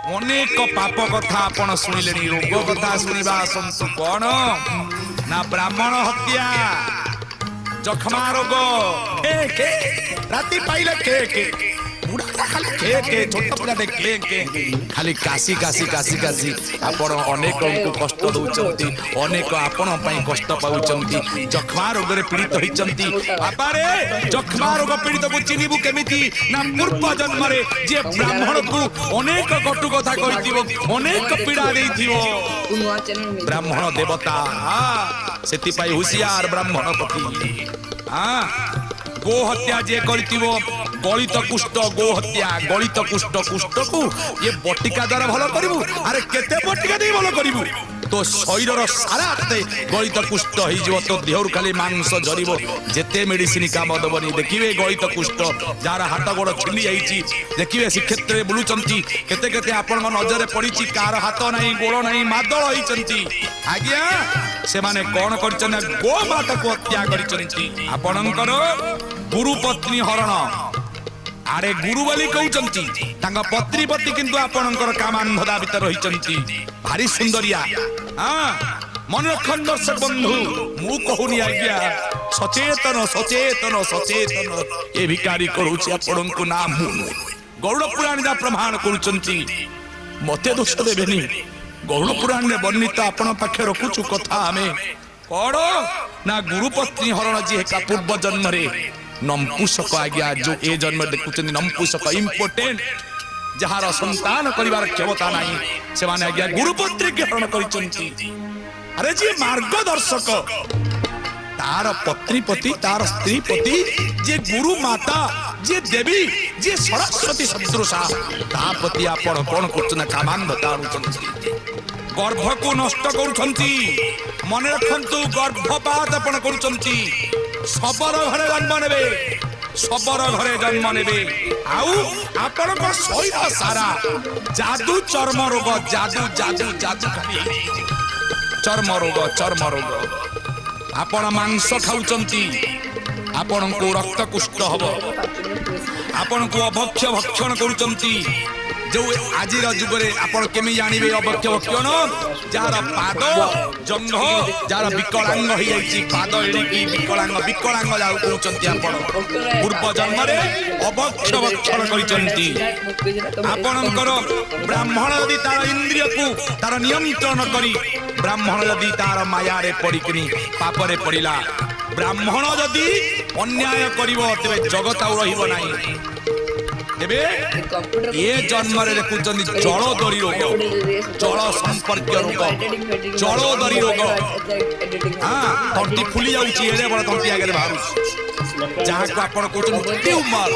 अनेक पाप कथा आपण शुणिले रोग कथा शुणा आसतु कौन ना ब्राह्मण हत्या जखमा रोग राति पाइले के बुढ़ा खाली के छोट पिलाटे के खाली काशी काशी काशी काशी आपण अनेक को कष्ट दउचंती अनेक आपण पई कष्ट पाउचंती जखमा रोग रे पीड़ित होइचंती बापा रे जखमा रोग पीड़ित को चिनिबु केमिति ना पूर्व जन्म रे जे ब्राह्मण को अनेक कटु कथा कहिथिबो अनेक पीड़ा देइथिबो ब्राह्मण देवता सेति पई होशियार ब्राह्मण पति गो हत्या जे करथिबो गलित कुष्ठ गो हत्या गलित कुष्ठ कुष्ठ को ये बटिका द्वारा भल करिवु अरे केते बटिका दे भल करिवु तो शरीर सारा गलित कुष्ठ हो जो तो देहर खाली मांस झरिबो जेते मेडिसिन काम दबनी देखिए गलित कुष्ठ जार हाथ गोड़ छिली जाइछि देखिए श्रीक्षेत्र में बुलुचंती केते केते आपण नजर पड़िछि कार हाथ नहीं गोड़ नहीं मादल होइचंती आज्ञा से माने कोन करछन गो माता को हत्या करछंती आपणकर गुरु पत्नी हरण आरे गुरु बोली कहउचंती तांगा पत्नी पति किंतु आपणकर कामांधदा भीतर रहिचंती भारी सुंदरिया मन रखन दर्शक बंधु मु कहूनी आज्ञा सचेतन सचेतन सचेतन ए भिकारी करूछि आपणको नाम गौड़ पुराण जा प्रमाण करूचंती मते दोष देबेनी गौड़ पुराण ने वर्णित आपण पाखे रखुछु कथा हमें कौन ना गुरु पत्नी हरण जी का पूर्व जन्म रे नंपुसक आज्ञा जो ए जन्म देखुचंदी नंपुसक इंपोर्टेंट जहार संतान करिवार क्षमता नाही से माने आज्ञा गुरुपत्री के हरण करिचंती अरे जी मार्गदर्शक तार पत्नी पति तार स्त्री पति जे गुरु माता जे देवी जे सरस्वती सदृशा ता पति आपण कोन करछना कामान बताउचंती गर्भ को नष्ट करुछंती मन रखंतु गर्भपात आपण करुछंती सबर घरे जन्म नेबे सबर घरे जन्म नेबे आउ आपण को शरीर सारा जादू चर्म रोग जादू जादू जादू खाली चर्म रोग आपण मांस खाउचंती आपण को रक्त कुष्ठ हबो आपण को अभक्ष्य भक्षण करुचंती जो आज जुगे आपण केमी जानवे अभक्ष्य भक्षण जार पाद जंघ जार विकलांग हो जाइए पाद एड़िकी विकलांग विकलांग जाऊ कहते आपण पूर्व जन्म अभक्ष्य भक्षण करचंती आपणकर ब्राह्मण यदि तार इंद्रिय को तार नियंत्रण करी ब्राह्मण यदि तार माया रे पड़िकनी पाप रे पड़िला ब्राह्मण यदि अन्याय करिवो तेबे जगत आउ रहिबो नाही ये जन्म देखुंत जलदरी रोग जल संपर्क रोग जलदरी रोग तंटी फुली जाए बड़ा तंटी आगे बाहर जहाँ को आप ट्यूमर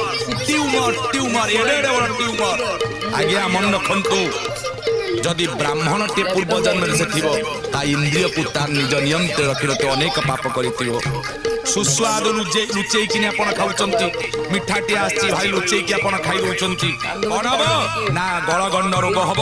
ट्यूमर ट्यूमर एडे बड़ा ट्यूमर आज्ञा मन रखु जदि ब्राह्मण टे पूर्व जन्म से थी इंद्रिय को तार निज नियंत्रण रखी तो अनेक पाप कर सुस्वाद लुचेई कि खाऊंती मिठाटी आसी भाई लुचेई आपण खाई दौरान कौन हम ना गलगंड रोग हम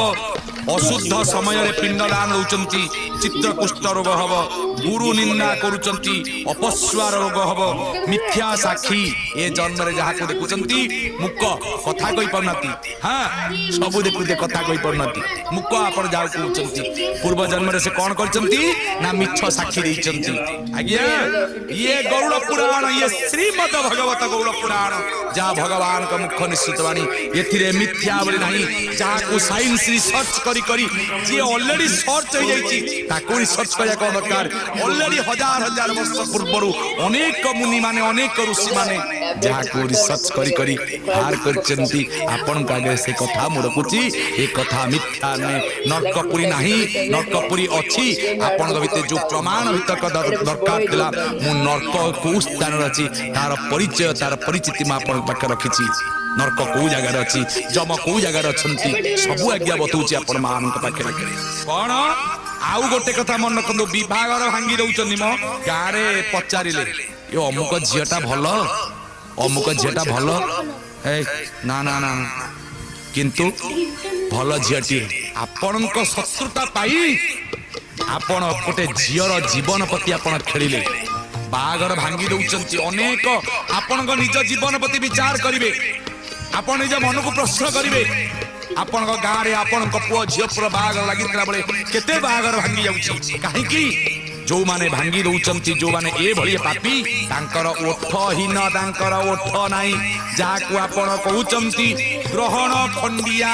अशुद्ध समय पिंडदान होती चित्रकुष्ठ रोग हम गुरु निंदा करुचंती अपस्वार रोग हम मिथ्या साक्षी ए जन्म रे जहाँ को देखुचंती मुक कथा कहि परनाती हाँ सब देखुते कथा कहि परनाती मुक आपण जाऊ कहउचंती पूर्व जन्म रे से कौन करचंती ना मिछ साक्षी देइचंती आज्ञा ये गौड़ पुराण ये श्रीमद भगवत गौड़ पुराण जहाँ भगवान का मुख निश्चित वाणी एथिरे मिथ्या बोली नहीं जहाँ को साइंस रिसर्च करी करी जे ऑलरेडी सर्च हो जाइछि ताको रिसर्च करिया को दरकार ऑलरेडी हजार हजार वर्ष पूर्व अनेक मुनि माने अनेक ऋषि माने जहाँ को रिसर्च करी करी हार करचंती आपण का आगे से कथा मु रखुची ए कथा मिथ्या ने नरकपुरी नाही नरकपुरी अछि आपण भीतर जो प्रमाण भीतर दरकार दिला मु नरक को स्थान रची तार परिचय तार परिचिति मा आपण पाखे रखिची नरक को जगह अच्छी जम को जगह अच्छा सबू आज्ञा बताऊँ आपण मान पाखे कौन आउ गोटे कथा मन रखु विभागर भांगी दौरान मो गाँव पचारे ये अमुक झीटा भल अमुक झीटा भल ना ना ना किंतु भल झीटी आपण शत्रुता पाई आपण गोटे झीर जीवन प्रति आपण खेलिले बागर भांगी दौरान अनेक आपण निज जीवन प्रति विचार करेंगे आपण निज मन को प्रश्न करेंगे आपण गाँव में आपण पुओ झील पुर बाहागर लगी बेले केते बाहागर भांगी जाउछि काहेकि जो माने भांगी दउचंती जो माने ए भली पापी तांकर ओठहीन तांकर ओठ नाही जाहाकू आपण कहउचंती ग्रहण खंडिया।